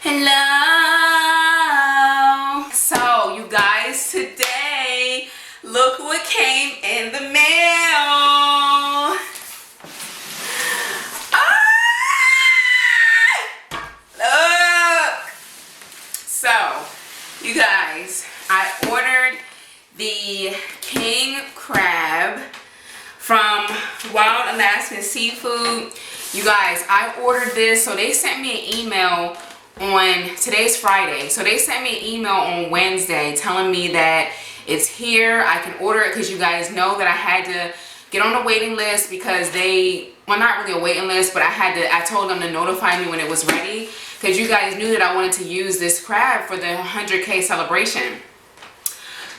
Hello. So you guys, today look what came in the mail. Look. So you guys, I ordered the king crab from Wild Alaskan Seafood. You guys, I ordered this, so they sent me an email on, today's Friday, so they sent me an email on Wednesday telling me that it's here. I can order it because you guys know that I had to get on the waiting list because well, not really a waiting list, but I told them to notify me when it was ready because you guys knew that I wanted to use this crab for the 100K celebration.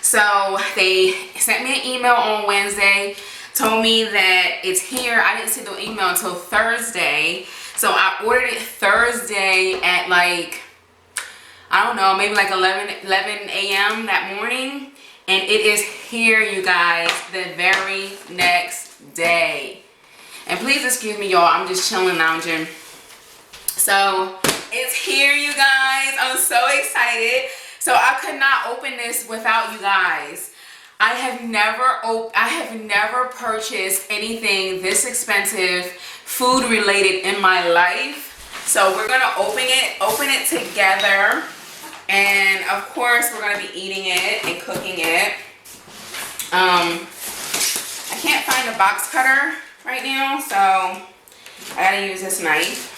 So they sent me an email on Wednesday, told me that it's here. I didn't see the email until Thursday. So I ordered it Thursday at like, I don't know, maybe like 11 a.m. that morning. And it is here, you guys, the very next day. And please excuse me, y'all, I'm just chilling, lounging. So it's here, you guys. I'm so excited. So I could not open this without you guys. I have never purchased anything this expensive, food related in my life. So we're gonna open it together, and of course we're gonna be eating it and cooking it. I can't find a box cutter right now, so I gotta use this knife.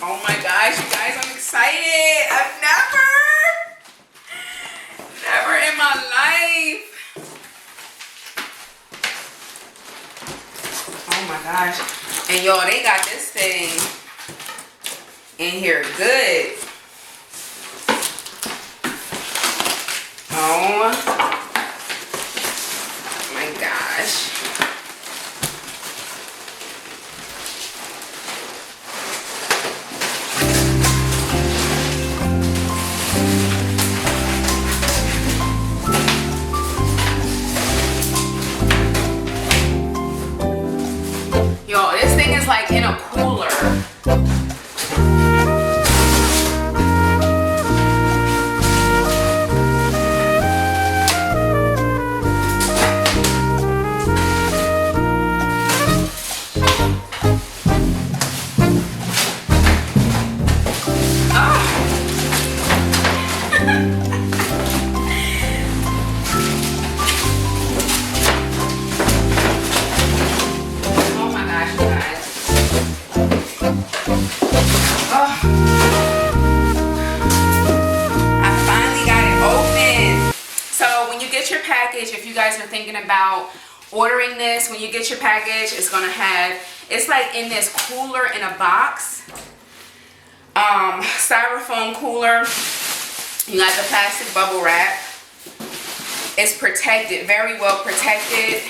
Oh my gosh, you guys, I'm excited. I've never in my life. Oh my gosh. And y'all, they got this thing in here good. Oh my gosh. Yo, this thing is like in a cooler. If you guys are thinking about ordering this, when you get your package, it's gonna have, it's like in this cooler in a box, styrofoam cooler. You got the plastic bubble wrap. It's protected, very well protected.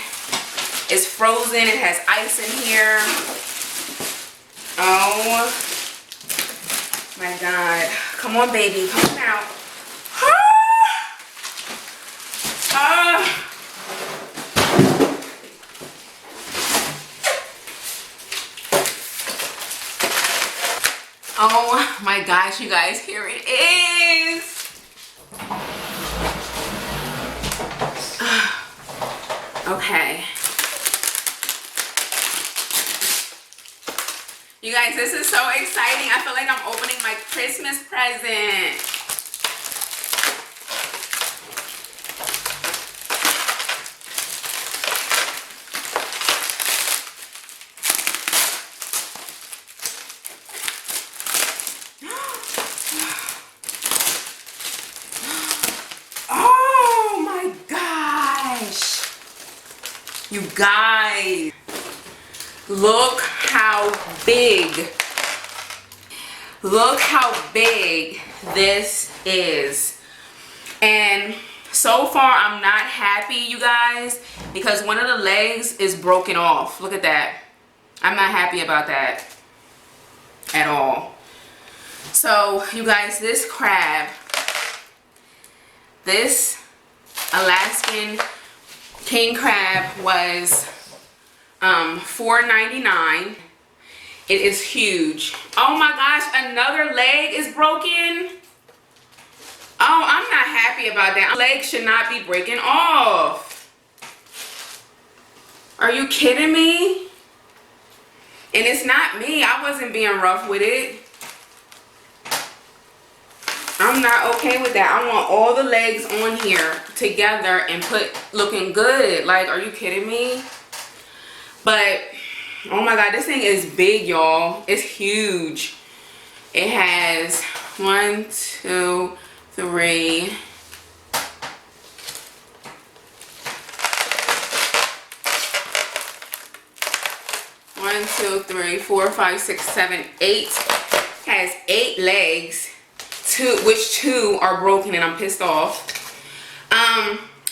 It's frozen, it has ice in here. Oh my God, come on baby, come on out. Oh my gosh, you guys, here it is. Okay. You guys, this is so exciting. I feel like I'm opening my Christmas present. You guys, look how big this is. And so far I'm not happy, you guys, because one of the legs is broken off. Look at that. I'm not happy about that at all. So you guys, this crab, this Alaskan King Crab was $4.99. It is huge. Oh my gosh, another leg is broken. Oh, I'm not happy about that. Legs should not be breaking off. Are you kidding me? And it's not me. I wasn't being rough with it. I'm not okay with that. I want all the legs on here together and looking good. Like, are you kidding me? But, oh my God, this thing is big, y'all. It's huge. It has 1, 2, 3. One, 2, 3, 4, 5, 6, 7, 8. Has 8 legs. Which 2 are broken, and I'm pissed off.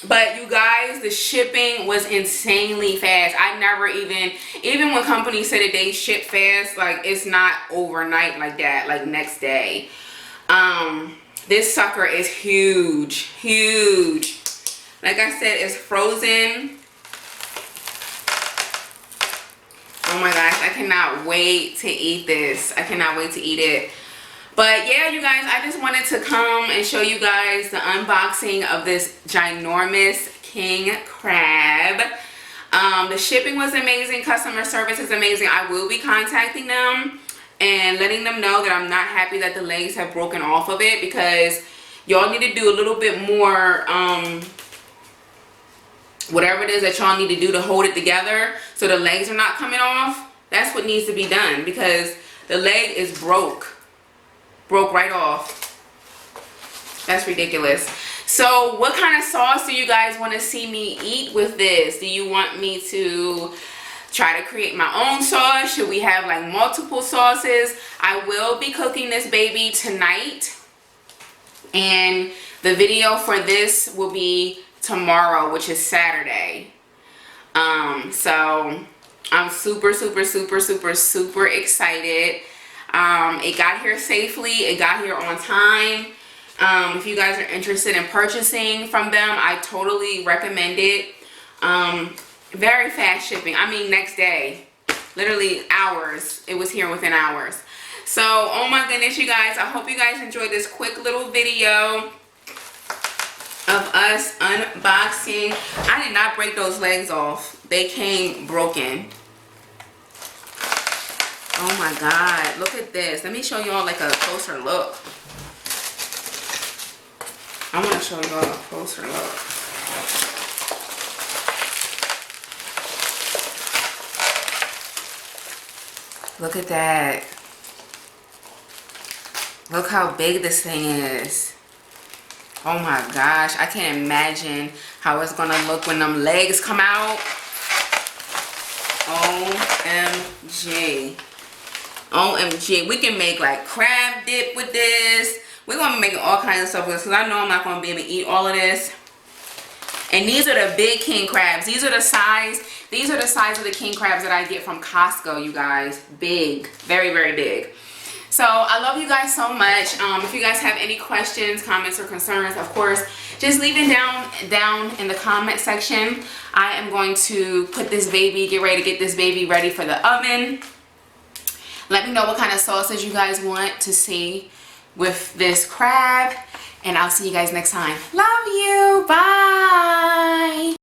But you guys, the shipping was insanely fast. I never even when companies say that they ship fast, like, it's not overnight like that, like next day. This sucker is huge, huge. Like I said, it's frozen. Oh my gosh, I cannot wait to eat this. I cannot wait to eat it. But yeah, you guys, I just wanted to come and show you guys the unboxing of this ginormous king crab. The shipping was amazing. Customer service is amazing. I will be contacting them and letting them know that I'm not happy that the legs have broken off of it, because y'all need to do a little bit more, whatever it is that y'all need to do to hold it together so the legs are not coming off. That's what needs to be done, because the leg is broke right off. That's ridiculous. So what kind of sauce do you guys want to see me eat with this? Do you want me to try to create my own sauce? Should we have like multiple sauces? I will be cooking this baby tonight, and the video for this will be tomorrow, which is Saturday. So I'm super excited. It got here safely. It got here on time. If you guys are interested in purchasing from them, I totally recommend it. Very fast shipping. I mean, next day, literally hours. It was here within hours. So, oh my goodness, you guys, I hope you guys enjoyed this quick little video of us unboxing. I did not break those legs off. They came broken. Oh my God, look at this. Let me show y'all like a closer look. I want to show y'all a closer look. Look at that. Look how big this thing is. Oh my gosh, I can't imagine how it's gonna look when them legs come out. OMG. OMG. We can make like crab dip with this. We're going to be making all kinds of stuff with this, because I know I'm not going to be able to eat all of this. And these are the big king crabs. These are the size of the king crabs that I get from Costco, you guys. Big. Very, very big. So I love you guys so much. If you guys have any questions, comments, or concerns, of course, just leave it down in the comment section. I am going to put this baby, get this baby ready for the oven. Let me know what kind of sauces you guys want to see with this crab, and I'll see you guys next time. Love you. Bye.